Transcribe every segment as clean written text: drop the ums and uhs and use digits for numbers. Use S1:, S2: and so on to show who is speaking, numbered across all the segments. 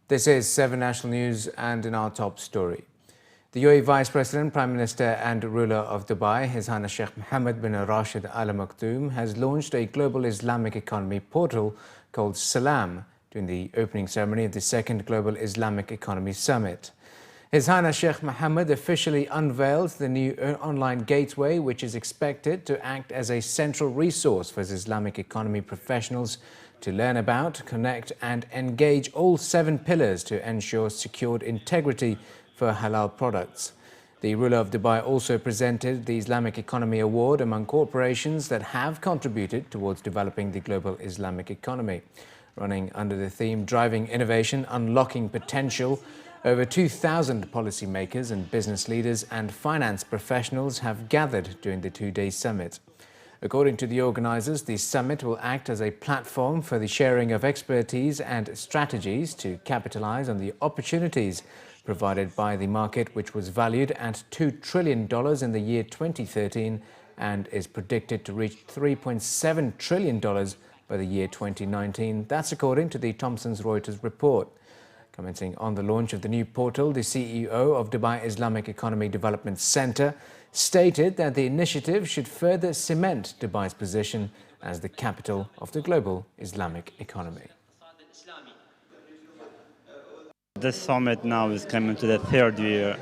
S1: This is 7 National News, and in our top story, the UAE Vice President, Prime Minister and ruler of Dubai, His Highness Sheikh Mohammed bin Rashid Al Maktoum, has launched a global Islamic economy portal called Salaam during the opening ceremony of the second Global Islamic Economy Summit. His Highness Sheikh Mohammed officially unveiled the new online gateway, which is expected to act as a central resource for Islamic economy professionals to learn about, connect and engage all 7 pillars to ensure secured integrity for halal products. The ruler of Dubai also presented the Islamic Economy Award among corporations that have contributed towards developing the global Islamic economy. Running under the theme Driving Innovation, Unlocking Potential, over 2,000 policymakers and business leaders and finance professionals have gathered during the 2-day summit. According to the organizers, the summit will act as a platform for the sharing of expertise and strategies to capitalize on the opportunities provided by the market, which was valued at $2 trillion in the year 2013 and is predicted to reach $3.7 trillion by the year 2019. That's according to the Thomson Reuters report. Commenting on the launch of the new portal, the CEO of Dubai Islamic Economy Development Center stated that the initiative should further cement Dubai's position as the capital of the global Islamic economy.
S2: This summit now is coming to the 3rd year.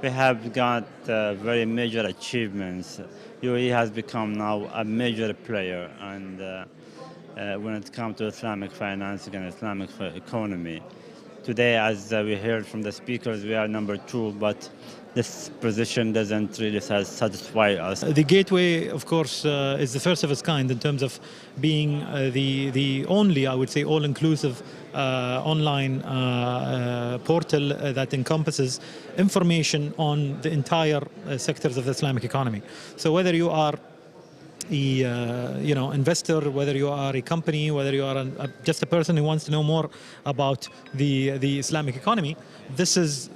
S2: We have got very major achievements. UAE has become now a major player, and when it comes to Islamic financing and Islamic economy. Today, as we heard from the speakers, we are number 2, but this position doesn't really satisfy us.
S3: The gateway, of course, is the first of its kind in terms of being the only, I would say, all-inclusive online portal that encompasses information on the entire sectors of the Islamic economy. So whether you are investor, whether you are a company, whether you are just a person who wants to know more about the Islamic economy, this is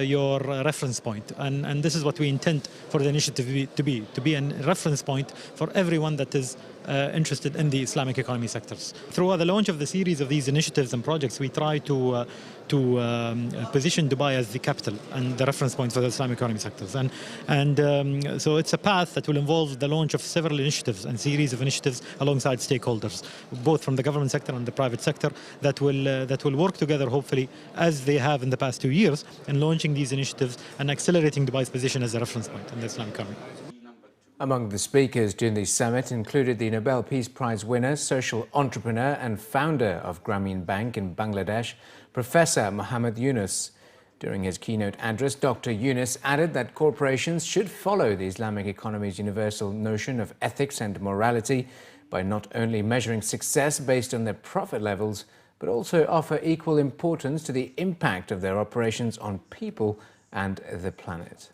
S3: your reference point, and this is what we intend for the initiative to be a reference point for everyone that is interested in the Islamic economy sectors. Through the launch of the series of these initiatives and projects, we try to position Dubai as the capital and the reference point for the Islamic economy sectors. So it's a path that will involve the launch of several initiatives and series of initiatives alongside stakeholders, both from the government sector and the private sector, that will work together, hopefully, as they have in the past 2 years, in launching these initiatives and accelerating Dubai's position as a reference point in the Islamic economy.
S1: Among the speakers during the summit included the Nobel Peace Prize winner, social entrepreneur and founder of Grameen Bank in Bangladesh, Professor Muhammad Yunus. During his keynote address, Dr. Yunus added that corporations should follow the Islamic economy's universal notion of ethics and morality by not only measuring success based on their profit levels, but also offer equal importance to the impact of their operations on people and the planet.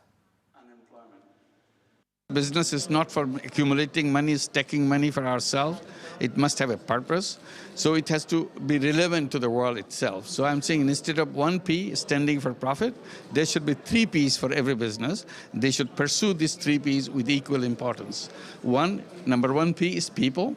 S4: Business is not for accumulating money, stacking money for ourselves. It must have a purpose. So it has to be relevant to the world itself. So I'm saying instead of 1 P standing for profit, there should be 3 Ps for every business. They should pursue these 3 Ps with equal importance. Number 1 P is people.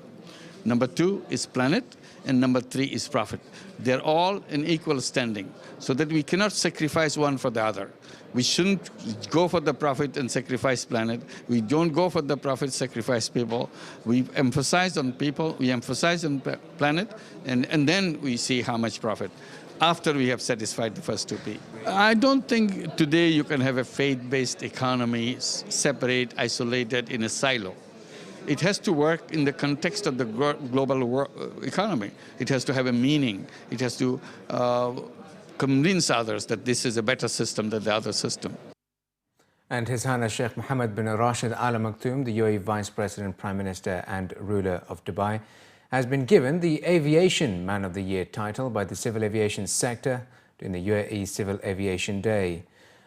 S4: Number 2 is planet. And number 3 is profit. They're all in equal standing, so that we cannot sacrifice one for the other. We shouldn't go for the profit and sacrifice planet. We don't go for the profit, sacrifice people. We emphasize on people, we emphasize on planet, and then we see how much profit after we have satisfied the first 2 P. I don't think today you can have a faith-based economy separate, isolated in a silo. It has to work in the context of the global economy. It has to have a meaning. It has to convince others that this is a better system than the other system.
S1: And His Highness Sheikh Mohammed bin Rashid Al Maktoum, the UAE Vice President, Prime Minister and ruler of Dubai, has been given the Aviation Man of the Year title by the civil aviation sector during the UAE Civil Aviation Day.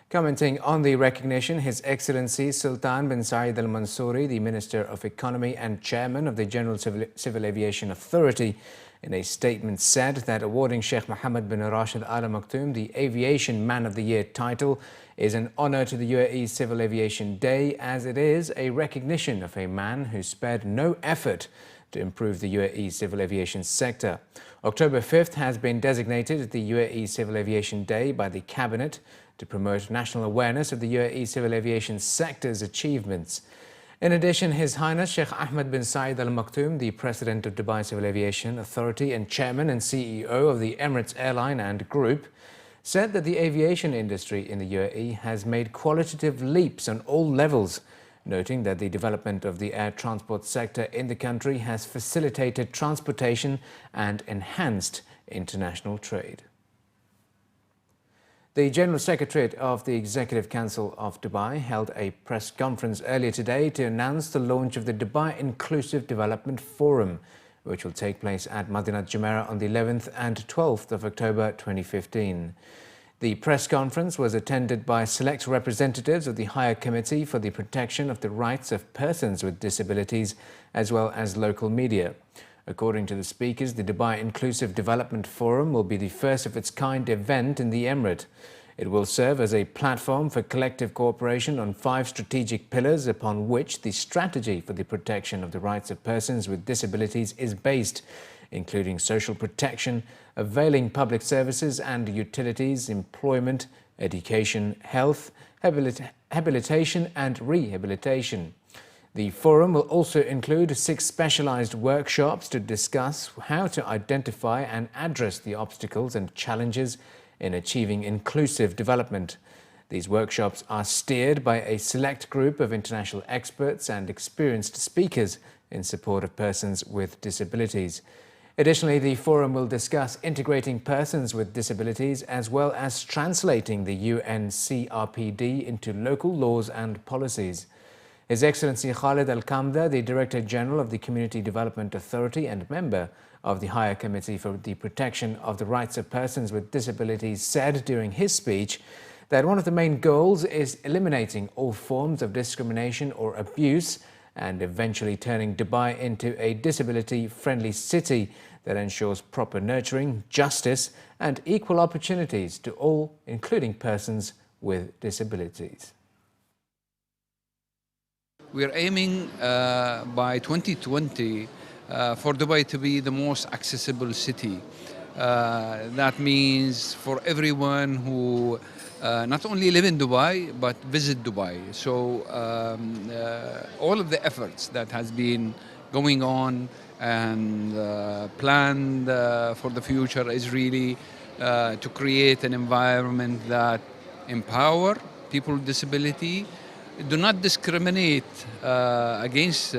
S1: Commenting on the recognition, His Excellency Sultan bin Saeed Al Mansouri, the Minister of Economy and Chairman of the General Civil Aviation Authority, in a statement said that awarding Sheikh Mohammed bin Rashid Al Maktoum the Aviation Man of the Year title is an honor to the UAE Civil Aviation Day, as it is a recognition of a man who spared no effort to improve the UAE civil aviation sector. October 5th has been designated the UAE Civil Aviation Day by the Cabinet to promote national awareness of the UAE civil aviation sector's achievements. In addition, His Highness Sheikh Ahmed bin Saeed Al Maktoum, the President of Dubai Civil Aviation Authority and Chairman and CEO of the Emirates Airline and Group, said that the aviation industry in the UAE has made qualitative leaps on all levels, noting that the development of the air transport sector in the country has facilitated transportation and enhanced international trade. The General Secretariat of the Executive Council of Dubai held a press conference earlier today to announce the launch of the Dubai Inclusive Development Forum, which will take place at Madinat Jumeirah on the 11th and 12th of October 2015. The press conference was attended by select representatives of the Higher Committee for the Protection of the Rights of Persons with Disabilities, as well as local media. According to the speakers, the Dubai Inclusive Development Forum will be the first of its kind event in the Emirate. It will serve as a platform for collective cooperation on 5 strategic pillars upon which the strategy for the protection of the rights of persons with disabilities is based, including social protection, availing public services and utilities, employment, education, health, habilitation and rehabilitation. The forum will also include 6 specialized workshops to discuss how to identify and address the obstacles and challenges in achieving inclusive development. These workshops are steered by a select group of international experts and experienced speakers in support of persons with disabilities. Additionally, the forum will discuss integrating persons with disabilities as well as translating the UN CRPD into local laws and policies. His Excellency Khalid Al-Kamda, the Director General of the Community Development Authority and member of the Higher Committee for the Protection of the Rights of Persons with Disabilities, said during his speech that one of the main goals is eliminating all forms of discrimination or abuse and eventually turning Dubai into a disability-friendly city that ensures proper nurturing, justice and equal opportunities to all, including persons with disabilities.
S5: We are aiming by 2020 for Dubai to be the most accessible city. That means for everyone who not only live in Dubai but visit Dubai. So all of the efforts that has been going on and planned for the future is really to create an environment that empower people with disability, do not discriminate against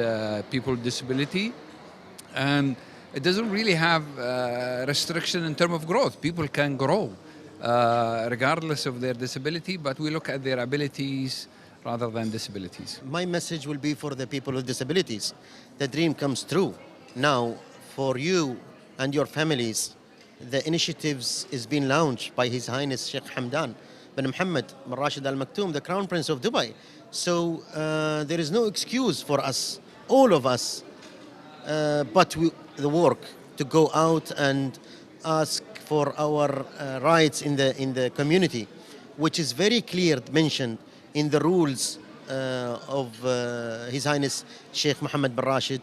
S5: people with disability, and it doesn't really have restriction in terms of growth. People can grow regardless of their disability, but we look at their abilities rather than disabilities.
S6: My message will be for the people with disabilities. The dream comes true. Now, for you and your families, the initiatives is being launched by His Highness Sheikh Hamdan bin Muhammad bin Rashid Al Maktoum, the Crown Prince of Dubai. So there is no excuse for us, all of us, but the work to go out and ask for our rights in the community, which is very clear mentioned in the rules of His Highness Sheikh Mohammed bin Rashid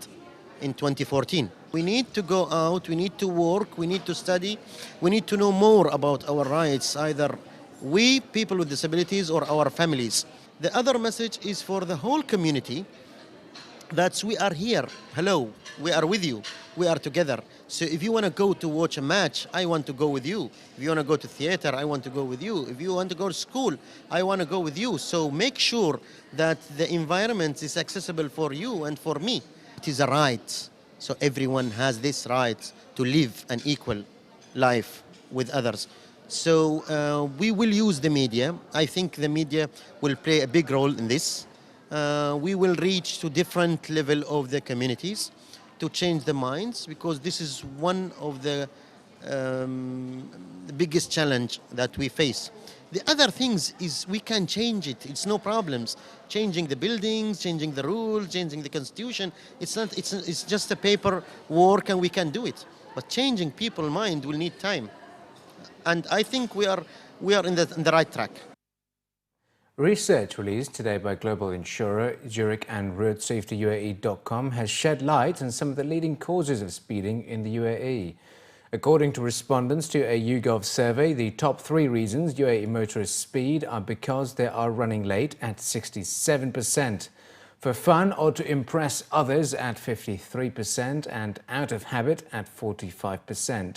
S6: in 2014. We need to go out, we need to work, we need to study, we need to know more about our rights, either we, people with disabilities, or our families. The other message is for the whole community, that we are here. Hello, we are with you. We are together. So if you want to go to watch a match, I want to go with you. If you want to go to theater, I want to go with you. If you want to go to school, I want to go with you. So make sure that the environment is accessible for you and for me. It is a right. So everyone has this right to live an equal life with others. So we will use the media. I think the media will play a big role in this. We will reach to different level of the communities to change the minds, because this is one of the biggest challenge that we face. The other things is we can change it. It's no problems. Changing the buildings, changing the rules, changing the constitution. It's not. It's just a paper work, and we can do it. But changing people's mind will need time. And I think we are in the right track.
S1: Research released today by global insurer Zurich and roadsafetyuae.com has shed light on some of the leading causes of speeding in the UAE. According to respondents to a YouGov survey, the top 3 reasons UAE motorists speed are because they are running late at 67%, for fun or to impress others at 53%, and out of habit at 45%.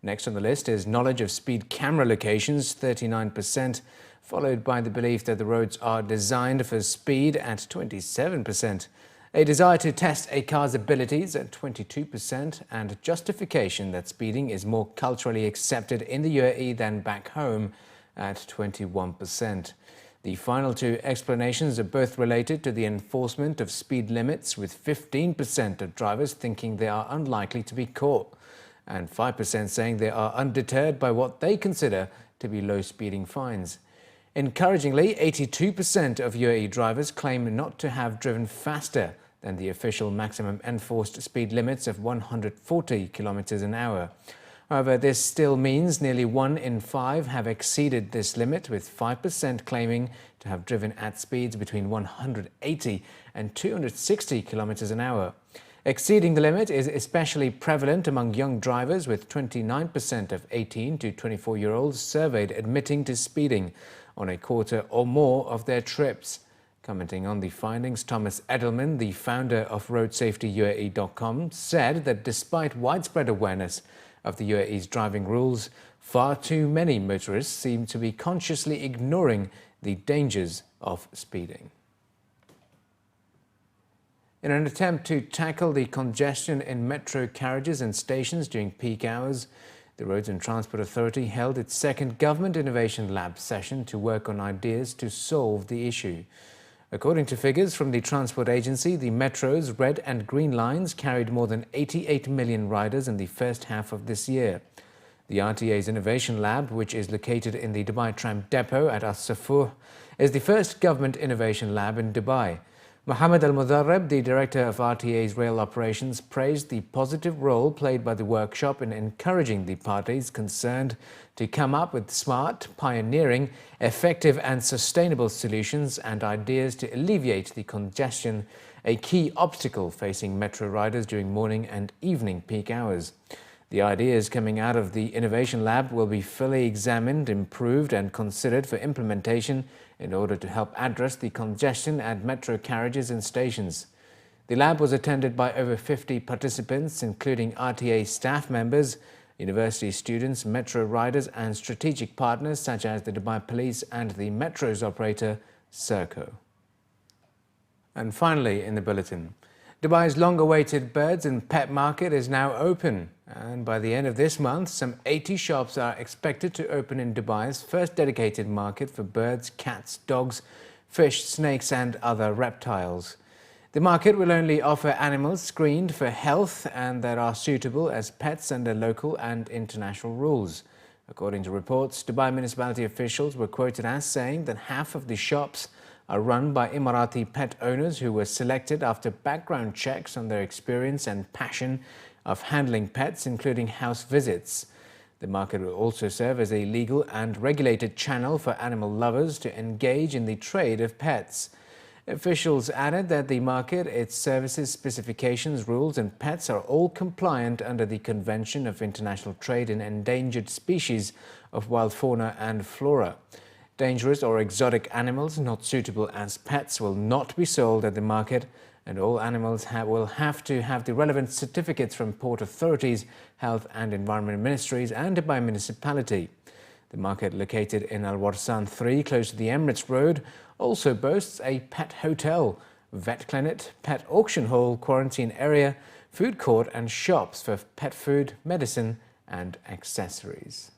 S1: Next on the list is knowledge of speed camera locations, 39%, followed by the belief that the roads are designed for speed at 27%, a desire to test a car's abilities at 22%, and justification that speeding is more culturally accepted in the UAE than back home at 21%. The final 2 explanations are both related to the enforcement of speed limits, with 15% of drivers thinking they are unlikely to be caught, and 5% saying they are undeterred by what they consider to be low speeding fines. Encouragingly, 82% of UAE drivers claim not to have driven faster than the official maximum enforced speed limits of 140 kilometers an hour. However, this still means nearly 1 in 5 have exceeded this limit, with 5% claiming to have driven at speeds between 180 and 260 kilometers an hour. Exceeding the limit is especially prevalent among young drivers, with 29% of 18 to 24-year-olds surveyed admitting to speeding on a quarter or more of their trips. Commenting on the findings, Thomas Edelman, the founder of roadsafetyuae.com, said that despite widespread awareness of the UAE's driving rules, far too many motorists seem to be consciously ignoring the dangers of speeding. In an attempt to tackle the congestion in metro carriages and stations during peak hours, the Roads and Transport Authority held its second Government Innovation Lab session to work on ideas to solve the issue. According to figures from the Transport Agency, the metro's red and green lines carried more than 88 million riders in the first half of this year. The RTA's Innovation Lab, which is located in the Dubai Tram Depot at As-Safur, is the first government innovation lab in Dubai. Muhammad Al-Mudarrab, the director of RTA's rail operations, praised the positive role played by the workshop in encouraging the parties concerned to come up with smart, pioneering, effective and sustainable solutions and ideas to alleviate the congestion, a key obstacle facing metro riders during morning and evening peak hours. The ideas coming out of the Innovation Lab will be fully examined, improved and considered for implementation in order to help address the congestion at metro carriages and stations. The lab was attended by over 50 participants, including RTA staff members, university students, metro riders and strategic partners such as the Dubai Police and the metro's operator, Serco. And finally in the bulletin, Dubai's long-awaited birds and pet market is now open, and by the end of this month, some 80 shops are expected to open in Dubai's first dedicated market for birds, cats, dogs, fish, snakes and other reptiles. The market will only offer animals screened for health and that are suitable as pets under local and international rules. According to reports, Dubai municipality officials were quoted as saying that half of the shops are run by Emirati pet owners who were selected after background checks on their experience and passion of handling pets, including house visits. The market will also serve as a legal and regulated channel for animal lovers to engage in the trade of pets. Officials added that the market, its services, specifications, rules and pets are all compliant under the Convention of International Trade in Endangered Species of Wild Fauna and Flora. Dangerous or exotic animals not suitable as pets will not be sold at the market, and all animals will have to have the relevant certificates from port authorities, health and environment ministries and Dubai municipality. The market, located in Al Warsan 3, close to the Emirates Road, also boasts a pet hotel, vet clinic, pet auction hall, quarantine area, food court and shops for pet food, medicine and accessories.